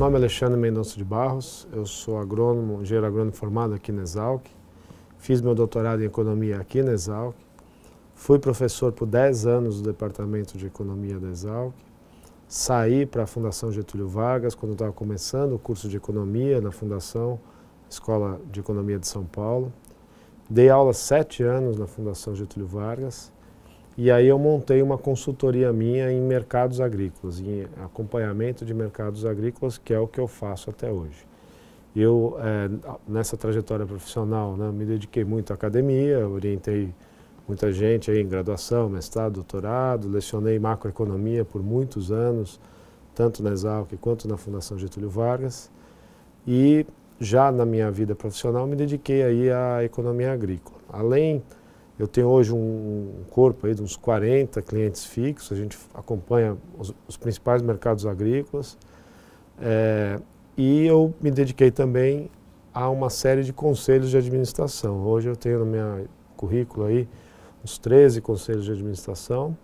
nome é Alexandre Mendonça de Barros, eu sou agrônomo, engenheiro agrônomo formado aqui na Exalc, fiz meu doutorado em economia aqui na Exalc, fui professor por 10 anos do departamento de economia da Exalc, saí para a Fundação Getúlio Vargas quando estava começando o curso de economia na Fundação Escola de Economia de São Paulo, dei aula 7 anos na Fundação Getúlio Vargas e aí eu montei uma consultoria minha em mercados agrícolas, em acompanhamento de mercados agrícolas, que é o que eu faço até hoje. Eu, nessa trajetória profissional, né, me dediquei muito à academia, orientei muita gente aí em graduação, mestrado, doutorado, lecionei macroeconomia por muitos anos, tanto na Exalc quanto na Fundação Getúlio Vargas. E já na minha vida profissional me dediquei aí à economia agrícola. Eu tenho hoje um corpo aí de uns 40 clientes fixos, a gente acompanha os principais mercados agrícolas e eu me dediquei também a uma série de conselhos de administração. Hoje eu tenho no meu currículo aí uns 13 conselhos de administração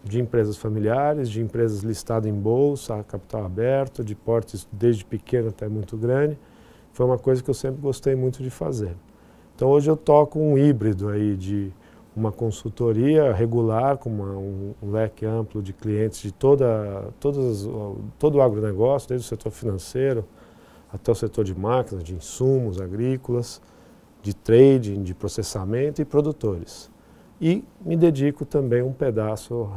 de empresas familiares, de empresas listadas em bolsa, capital aberto, de portes desde pequeno até muito grande. Foi uma coisa que eu sempre gostei muito de fazer. Então hoje eu toco um híbrido aí de uma consultoria regular com um leque amplo de clientes de todo o agronegócio, desde o setor financeiro até o setor de máquinas, de insumos agrícolas, de trading, de processamento e produtores. E me dedico também um pedaço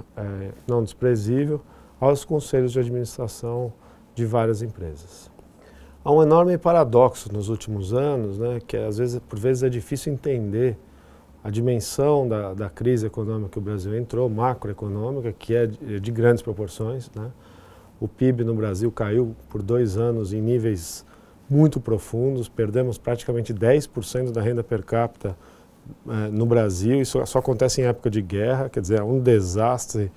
não desprezível aos conselhos de administração de várias empresas. Há um enorme paradoxo nos últimos anos, né, que por vezes é difícil entender a dimensão da crise econômica que o Brasil entrou, macroeconômica, que é de grandes proporções, né? O PIB no Brasil caiu por 2 anos em níveis muito profundos, perdemos praticamente 10% da renda per capita no Brasil, isso só acontece em época de guerra, quer dizer, é um desastre,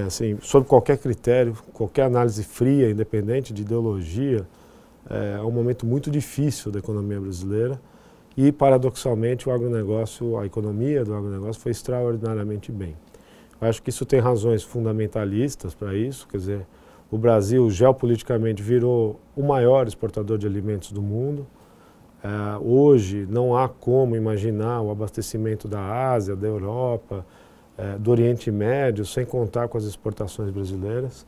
assim, sob qualquer critério, qualquer análise fria, independente de ideologia. É um momento muito difícil da economia brasileira e, paradoxalmente, a economia do agronegócio foi extraordinariamente bem. Eu acho que isso tem razões fundamentalistas para isso, quer dizer, o Brasil geopoliticamente virou o maior exportador de alimentos do mundo. Hoje não há como imaginar o abastecimento da Ásia, da Europa, do Oriente Médio, sem contar com as exportações brasileiras.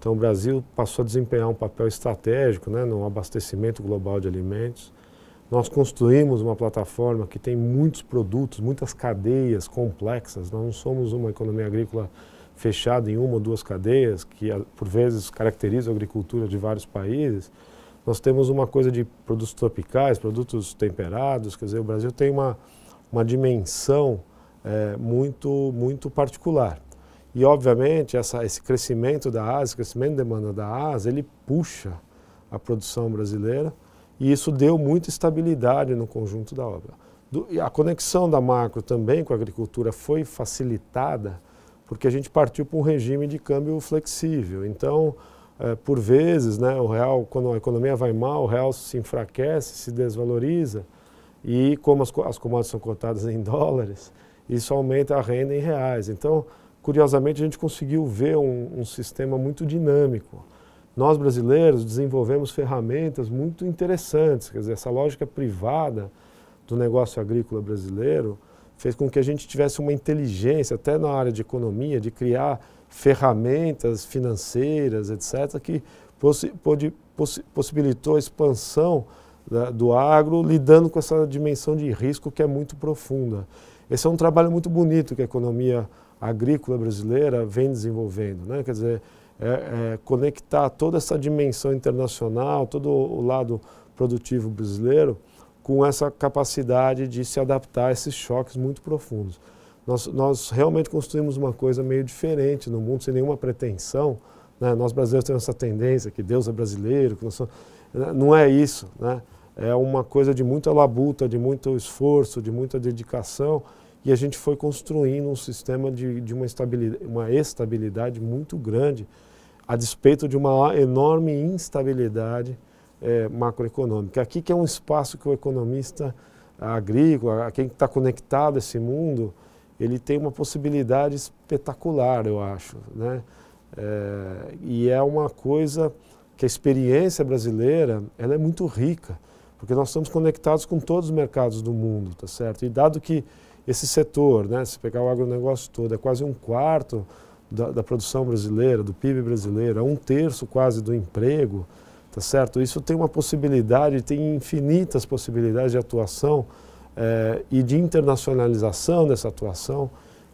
Então o Brasil passou a desempenhar um papel estratégico, né, no abastecimento global de alimentos. Nós construímos uma plataforma que tem muitos produtos, muitas cadeias complexas. Nós não somos uma economia agrícola fechada em uma ou duas cadeias, que por vezes caracteriza a agricultura de vários países. Nós temos uma coisa de produtos tropicais, produtos temperados, quer dizer, o Brasil tem uma dimensão muito particular. E, obviamente, esse crescimento da Ásia, esse crescimento de demanda da Ásia, ele puxa a produção brasileira e isso deu muita estabilidade no conjunto da obra. A conexão da macro também com a agricultura foi facilitada porque a gente partiu para um regime de câmbio flexível. Então, por vezes, né, o real, quando a economia vai mal, o real se enfraquece, se desvaloriza e, como as commodities são cotadas em dólares, isso aumenta a renda em reais. Então, curiosamente, a gente conseguiu ver um sistema muito dinâmico. Nós, brasileiros, desenvolvemos ferramentas muito interessantes, quer dizer, essa lógica privada do negócio agrícola brasileiro fez com que a gente tivesse uma inteligência, até na área de economia, de criar ferramentas financeiras, etc., que possibilitou a expansão do agro, lidando com essa dimensão de risco que é muito profunda. Esse é um trabalho muito bonito que a economia agrícola brasileira vem desenvolvendo, né? Quer dizer, conectar toda essa dimensão internacional, todo o lado produtivo brasileiro, com essa capacidade de se adaptar a esses choques muito profundos. Nós realmente construímos uma coisa meio diferente no mundo, sem nenhuma pretensão, né? Nós brasileiros temos essa tendência que Deus é brasileiro, que não é isso, né? É uma coisa de muita labuta, de muito esforço, de muita dedicação, e a gente foi construindo um sistema de uma estabilidade muito grande, a despeito de uma enorme instabilidade macroeconômica. Aqui que é um espaço que o economista agrícola, quem está conectado a esse mundo, ele tem uma possibilidade espetacular, eu acho, né? E é uma coisa que a experiência brasileira ela é muito rica, porque nós estamos conectados com todos os mercados do mundo, tá certo? E dado que esse setor, né, se pegar o agronegócio todo, é quase 1/4 da produção brasileira, do PIB brasileiro, é 1/3 quase do emprego, tá certo? Isso tem uma possibilidade, tem infinitas possibilidades de atuação e de internacionalização dessa atuação,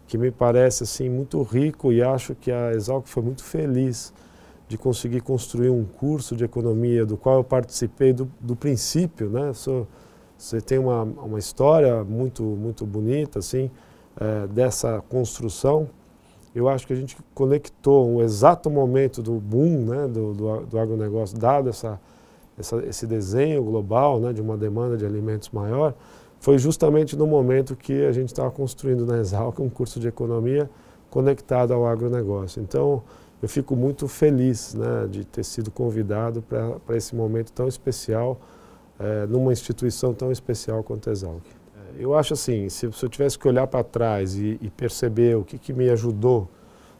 que me parece assim muito rico, e acho que a Exalc foi muito feliz de conseguir construir um curso de economia do qual eu participei do princípio, né? Você tem uma história muito bonita assim, dessa construção. Eu acho que a gente conectou um exato momento do boom, né, do agronegócio, dado esse desenho global, né, de uma demanda de alimentos maior, foi justamente no momento que a gente estava construindo na Exalc um curso de economia conectado ao agronegócio. Então, eu fico muito feliz, né, de ter sido convidado para esse momento tão especial, numa instituição tão especial quanto a Exalc. Eu acho assim, se eu tivesse que olhar para trás e perceber o que me ajudou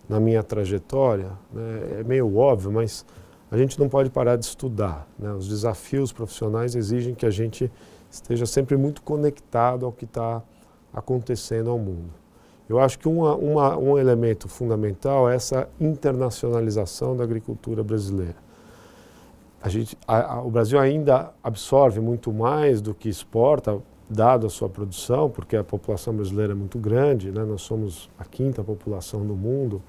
na minha trajetória, né, é meio óbvio, mas a gente não pode parar de estudar, né? Os desafios profissionais exigem que a gente esteja sempre muito conectado ao que está acontecendo ao mundo. Eu acho que um elemento fundamental é essa internacionalização da agricultura brasileira. O Brasil ainda absorve muito mais do que exporta, dado a sua produção, porque a população brasileira é muito grande, né? Nós somos a 5ª população do mundo,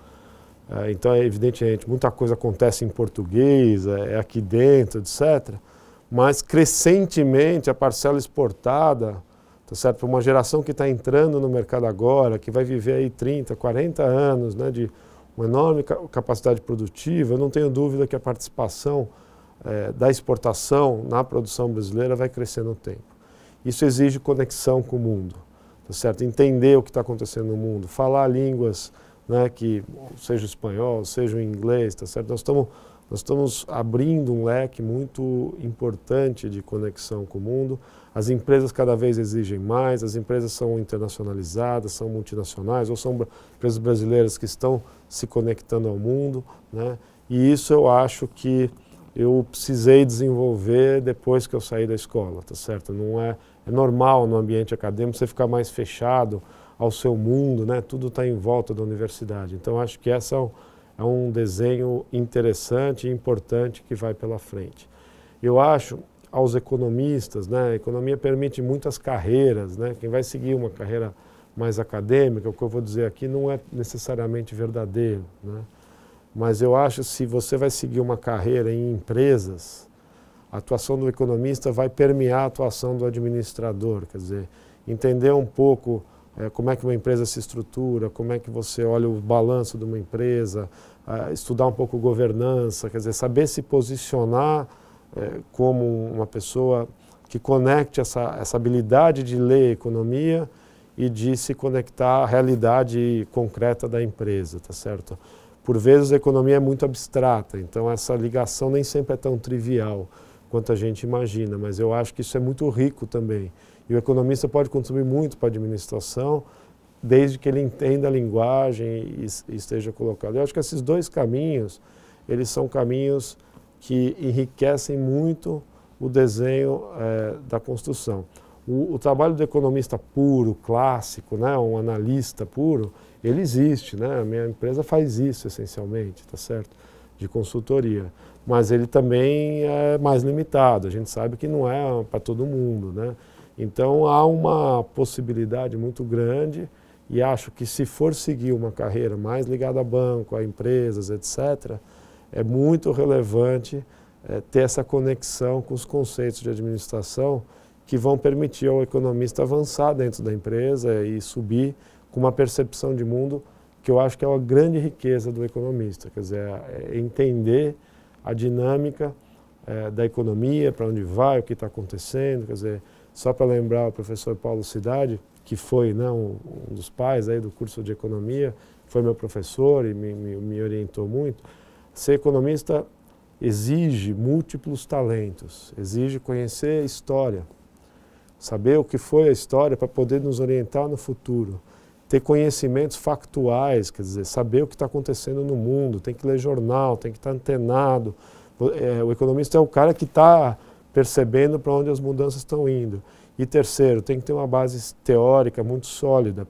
então é evidentemente muita coisa acontece em português, é aqui dentro, etc. Mas crescentemente a parcela exportada, tá certo? Para uma geração que está entrando no mercado agora, que vai viver aí 30, 40 anos, né, de uma enorme capacidade produtiva, eu não tenho dúvida que a participação da exportação na produção brasileira vai crescer no tempo. Isso exige conexão com o mundo, tá certo? Entender o que está acontecendo no mundo, falar línguas, né, que seja o espanhol, seja o inglês, tá certo? Nós estamos abrindo um leque muito importante de conexão com o mundo. As empresas cada vez exigem mais, as empresas são internacionalizadas, são multinacionais, ou são empresas brasileiras que estão se conectando ao mundo, né? E isso eu acho que eu precisei desenvolver depois que eu saí da escola, tá certo? É normal no ambiente acadêmico você ficar mais fechado ao seu mundo, né? Tudo está em volta da universidade. Então acho que essa é um desenho interessante e importante que vai pela frente. Eu acho, aos economistas, né? A economia permite muitas carreiras, né? Quem vai seguir uma carreira mais acadêmica, o que eu vou dizer aqui não é necessariamente verdadeiro, né? Mas eu acho que se você vai seguir uma carreira em empresas, a atuação do economista vai permear a atuação do administrador, quer dizer, entender um pouco como é que uma empresa se estrutura, como é que você olha o balanço de uma empresa, estudar um pouco governança, quer dizer, saber se posicionar como uma pessoa que conecte essa habilidade de ler a economia e de se conectar à realidade concreta da empresa, tá certo? Por vezes a economia é muito abstrata, então essa ligação nem sempre é tão trivial quanto a gente imagina, mas eu acho que isso é muito rico também. E o economista pode contribuir muito para a administração, desde que ele entenda a linguagem e esteja colocado. Eu acho que esses dois caminhos, eles são caminhos que enriquecem muito o desenho da construção. O trabalho do economista puro, clássico, né, um analista puro, ele existe, né? A minha empresa faz isso essencialmente, tá certo? De consultoria. Mas ele também é mais limitado, a gente sabe que não é para todo mundo, né? Então há uma possibilidade muito grande e acho que se for seguir uma carreira mais ligada a banco, a empresas, etc., é muito relevante ter essa conexão com os conceitos de administração que vão permitir ao economista avançar dentro da empresa e subir com uma percepção de mundo que eu acho que é uma grande riqueza do economista, quer dizer, entender a dinâmica da economia, para onde vai, o que está acontecendo, quer dizer, só para lembrar o professor Paulo Cidade, que foi, né, um dos pais aí do curso de economia, foi meu professor e me orientou muito. Ser economista exige múltiplos talentos, exige conhecer a história, saber o que foi a história para poder nos orientar no futuro, ter conhecimentos factuais, quer dizer, saber o que está acontecendo no mundo, tem que ler jornal, tem que estar antenado, O economista é o cara que está percebendo para onde as mudanças estão indo. E terceiro, tem que ter uma base teórica muito sólida,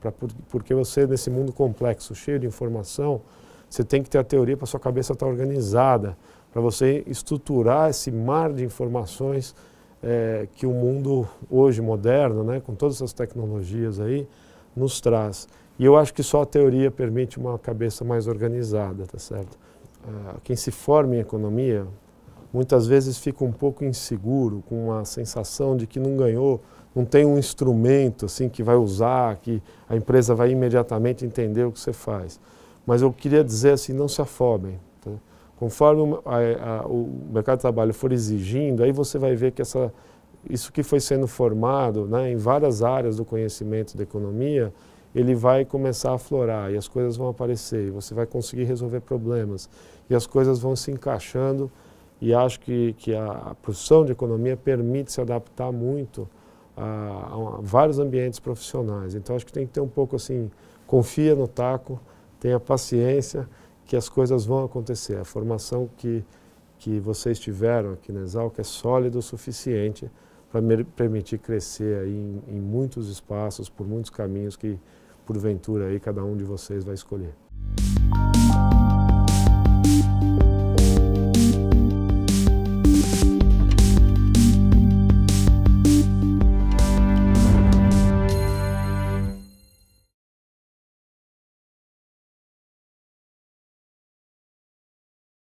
porque você, nesse mundo complexo, cheio de informação, você tem que ter a teoria para sua cabeça estar organizada, para você estruturar esse mar de informações que o mundo hoje moderno, né, com todas essas tecnologias aí, nos traz. E eu acho que só a teoria permite uma cabeça mais organizada, tá certo? Quem se forma em economia, muitas vezes fica um pouco inseguro, com uma sensação de que não ganhou, não tem um instrumento assim que vai usar, que a empresa vai imediatamente entender o que você faz. Mas eu queria dizer assim, não se afobem. Tá? Conforme o mercado de trabalho for exigindo, aí você vai ver que isso que foi sendo formado, né, em várias áreas do conhecimento da economia, ele vai começar a aflorar e as coisas vão aparecer, e você vai conseguir resolver problemas e as coisas vão se encaixando, e acho que a profissão de economia permite se adaptar muito a vários ambientes profissionais. Então acho que tem que ter um pouco assim, confia no taco, tenha paciência que as coisas vão acontecer. A formação que vocês tiveram aqui na Exalc é sólida o suficiente para permitir crescer aí em muitos espaços, por muitos caminhos que porventura aí cada um de vocês vai escolher.